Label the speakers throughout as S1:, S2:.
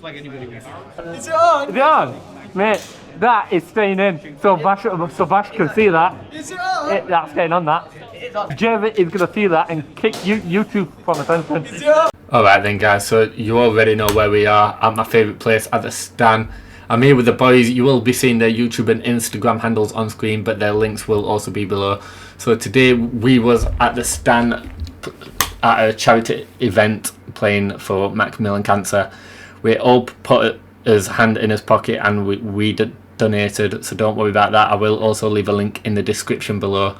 S1: Like anybody wants.
S2: Is it on?
S3: Is it on? Mate, that is staying in. So Vash can see that.
S2: Is it on?
S3: That's staying on that. Jerry is going to see that and kick YouTube from attention.
S2: Is it on?
S3: Alright then guys, so you already know where we are, at my favourite place, at the stand. I'm here with the boys. You will be seeing their YouTube and Instagram handles on screen, but their links will also be below. So today we was at the stand at a charity event playing for Macmillan Cancer. We all put his hand in his pocket and we donated, so don't worry about that. I will also leave a link in the description below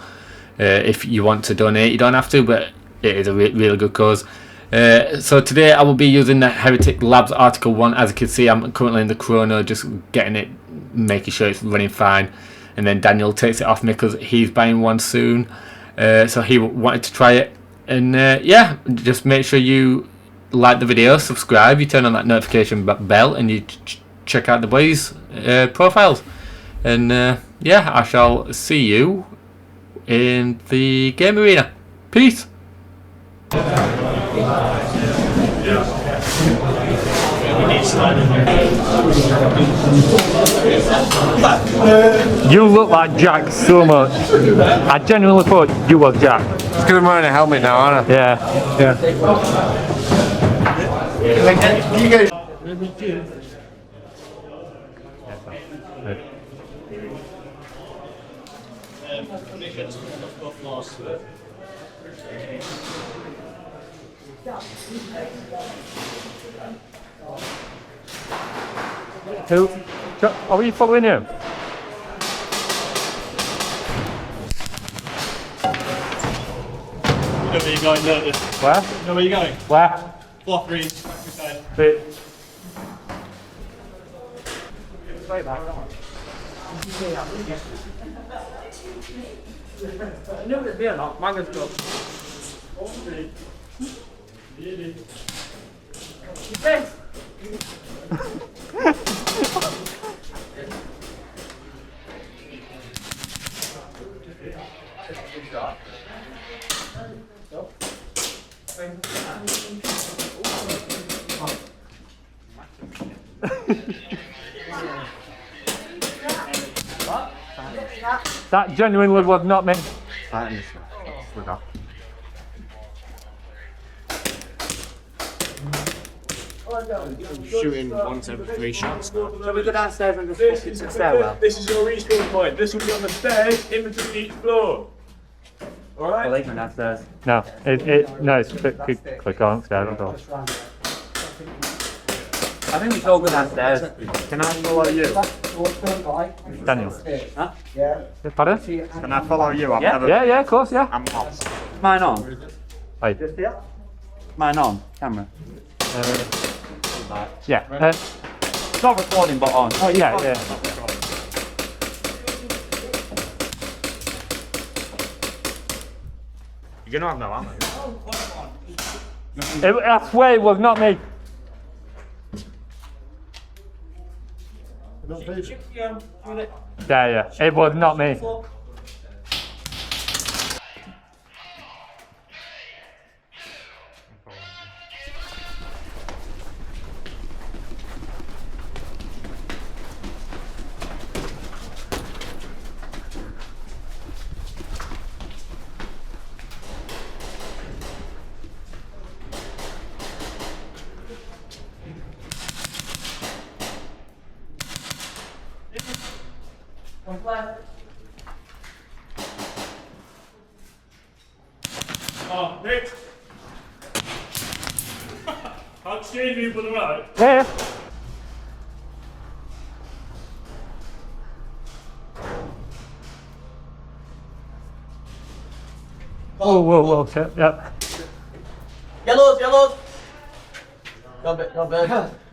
S3: if you want to donate. You don't have to, but it is a really good cause. So today I will be using the Heretic Labs Article 1. As you can see, I'm currently in the chrono, just getting it, making sure it's running fine. And then Daniel takes it off me because he's buying one soon. So he wanted to try it. And yeah, just make sure you like the video, subscribe, you turn on that notification bell, and you check out the boys' profiles. And yeah, I shall see you in the game arena. Peace. You look like Jack so much. I genuinely thought you was Jack.
S1: It's because I'm wearing a helmet now, aren't I?
S3: Yeah.
S1: You guys.
S3: Who? Are we following him?
S4: You know where you're going, don't you?
S3: Where?
S4: You know where you're going?
S3: Where?
S4: Floor 3, back to the side.
S3: Bit. I knew it'd be a lot. Mango's good. That genuinely was not me.
S1: Shooting once every 3 shots.
S2: So we go downstairs and just into the stairwell.
S4: This is your respawn point. This will be on the stairs in between each floor. Alright?
S2: Well, they go downstairs.
S3: No, no, it's click on stairs.
S2: I think we should all go downstairs.
S1: Can I follow you?
S3: Daniel.
S2: Huh?
S3: Pardon?
S1: Can I follow you? I've
S3: Yeah,
S1: never.
S3: yeah, of course, yeah.
S1: I'm lost.
S2: Mine on.
S3: Hey.
S2: Mine on. Camera.
S3: Yeah.
S2: It's not recording, but on.
S3: Oh, yeah, yeah.
S1: You're gonna have no ammo.
S3: I swear it was not me. Yeah, it was not me.
S4: Oh, Nick! I'll exchange you for the right.
S3: Yeah. Whoa, shit, yep.
S5: Yellows. Go bit. I'm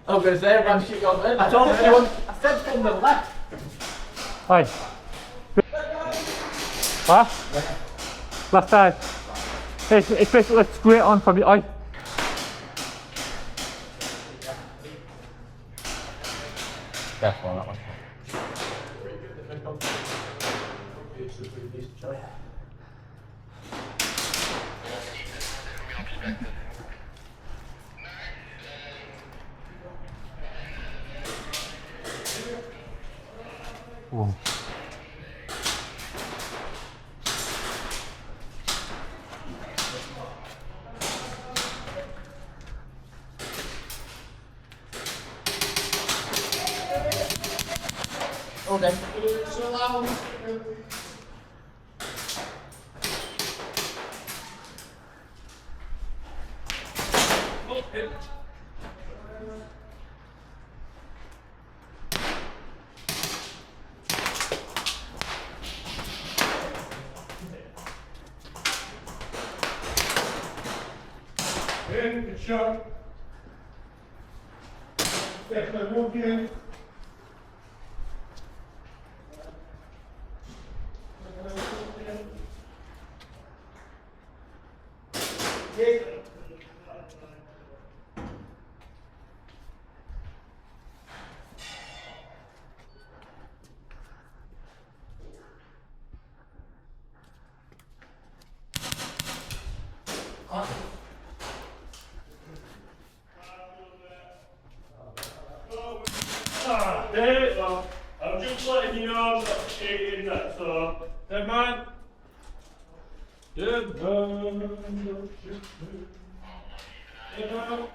S5: gonna say, I'm shooting your bit. I told everyone. I said from the left.
S3: Hi. What? Left side. It's basically straight on from the eye.
S1: Careful on that one.
S6: Whoa.
S5: Okay.
S4: In, good shot. Step walk in. There, I'm just letting you know I'm not cheating that, so, dead man. Dead man. Dead man.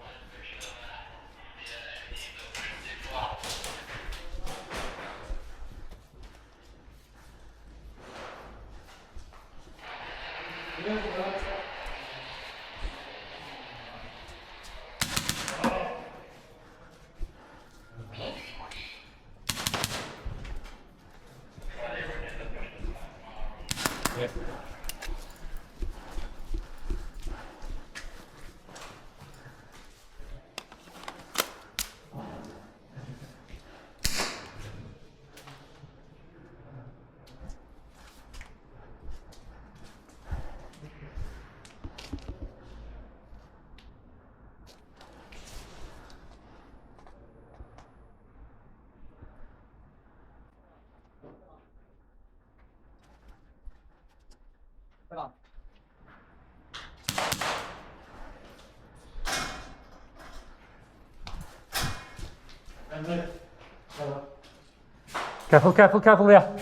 S6: Careful, careful, careful there.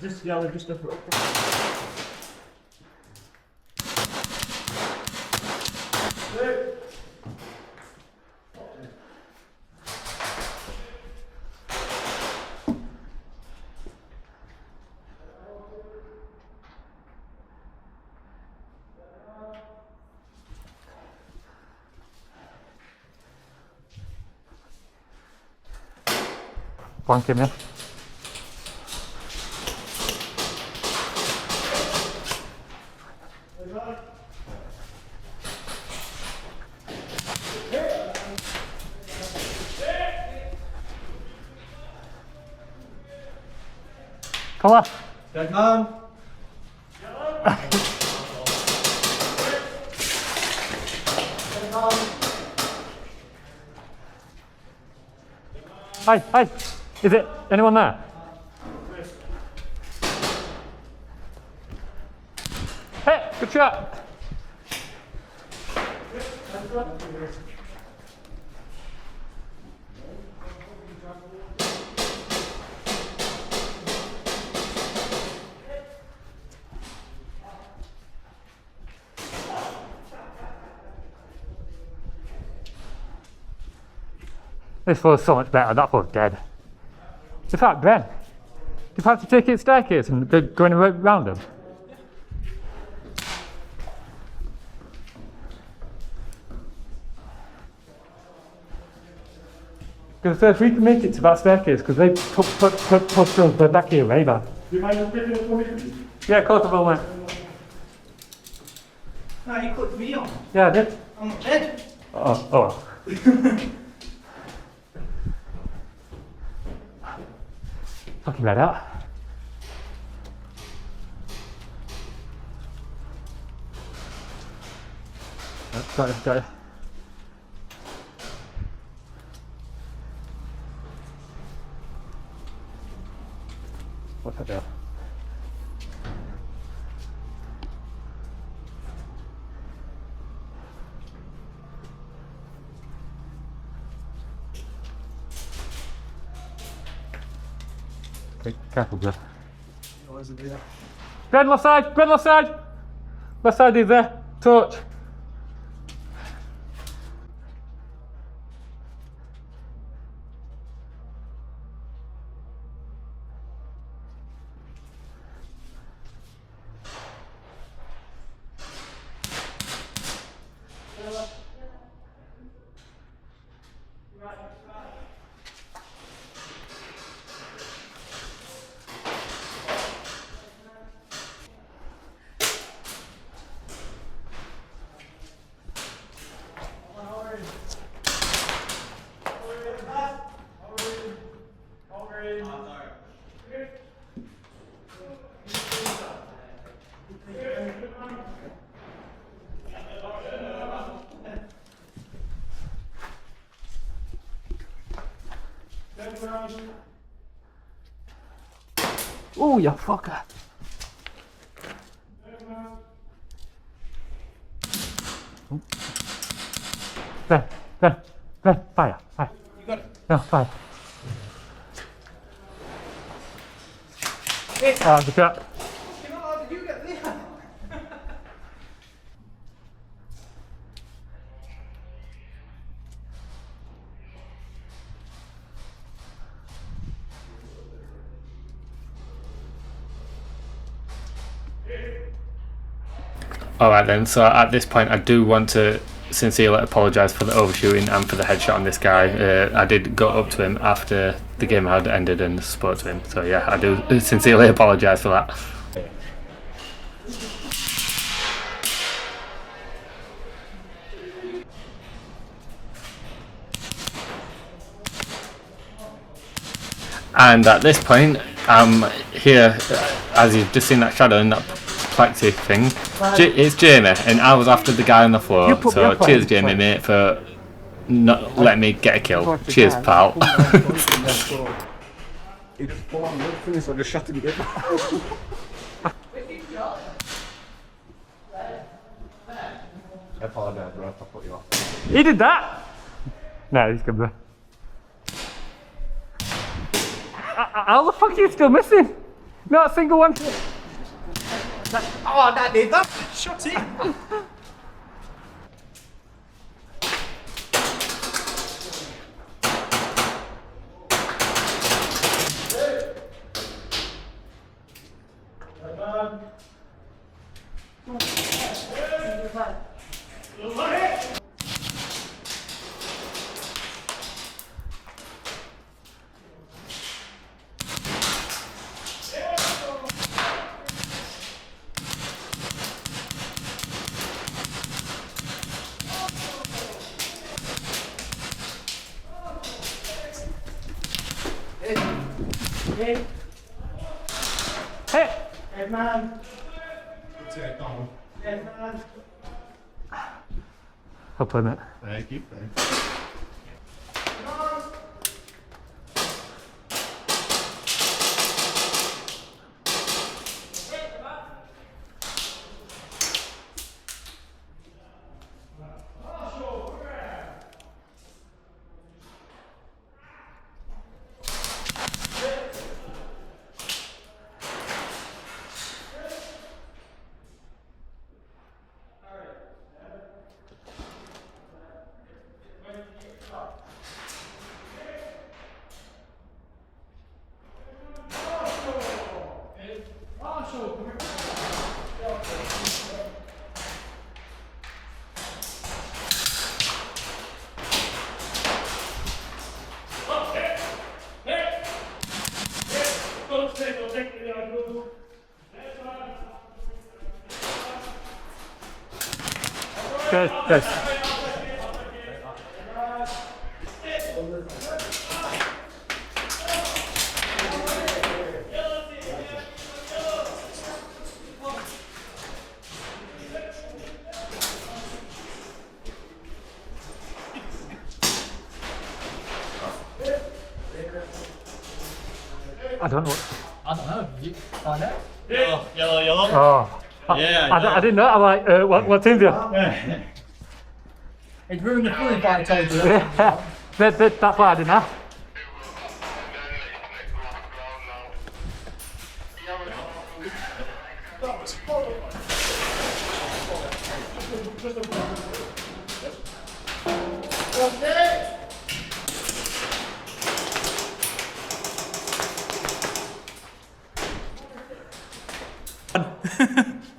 S4: Just, yeah, just up.
S6: Plank him, yeah. Come on.
S5: Dead man.
S6: Hi, hi. Is it anyone there? Hey, good shot. This feels so much better. That feels dead. In fact, Ben, do you fancy taking a staircase and going around them? Because if we can make it to that staircase, because they pushed us back here way back.
S4: Do you mind just picking up for me?
S6: Yeah, of course I will, mate.
S5: No, you cut me off.
S6: Yeah, I did.
S5: I'm not dead.
S6: Oh well. Fucking let out. Got it, got it. What's that there? Okay, careful, bro. Gren, left side! Gren, left side! Left side is there. Touch. Oh, you fucker. Ben, fire. You got it. No, fire. Oh, the cat.
S5: How did you get there?
S3: Alright then, so at this point I do want to sincerely apologise for the overshooting and for the headshot on this guy. I did go up to him after the game had ended and spoke to him, so yeah, I do sincerely apologise for that. And at this point, I'm here, as you've just seen that shadow in that plexi thing. It's Jamie, and I was after the guy on the floor. So cheers, Jamie, mate, for not letting me get a kill. Cheers, pal.
S1: He just pulled on the thing, so I just shut him again. I apologise, bro, if I put you off.
S6: He did that? No, he's good, bro. How the fuck are you still missing? Not a single one.
S5: Oh, that did that. Shut it.
S6: Hey! Hey, man! Hey, man! I'll play that.
S1: Thank you.
S6: Good. I don't know.
S5: I don't know. Did you find out?
S4: Yellow.
S6: Oh. I didn't know. I'm like, what team's you?
S5: It ruined the feeling if I told you.
S6: That's why I didn't ask.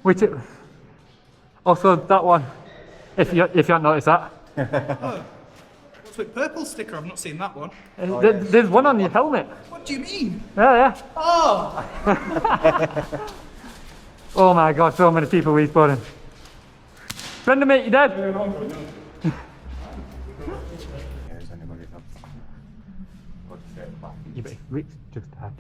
S6: Which also that one, if you haven't noticed that.
S7: What's with purple sticker? I've not seen that one.
S6: There's one on your helmet.
S7: What do you mean?
S6: Yeah.
S7: Oh!
S6: Oh my god, so many people respawning. Brendan, mate, you dead? Yeah, but Rick just died.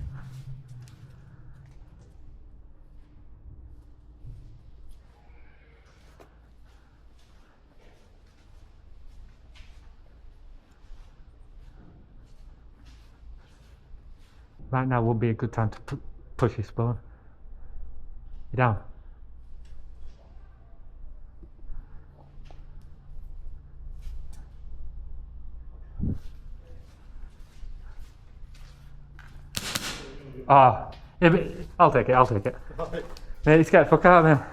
S6: Right now would be a good time to push your spawn. You're down. Ah, yeah, but I'll take it. Mate, let's get the fuck out of here.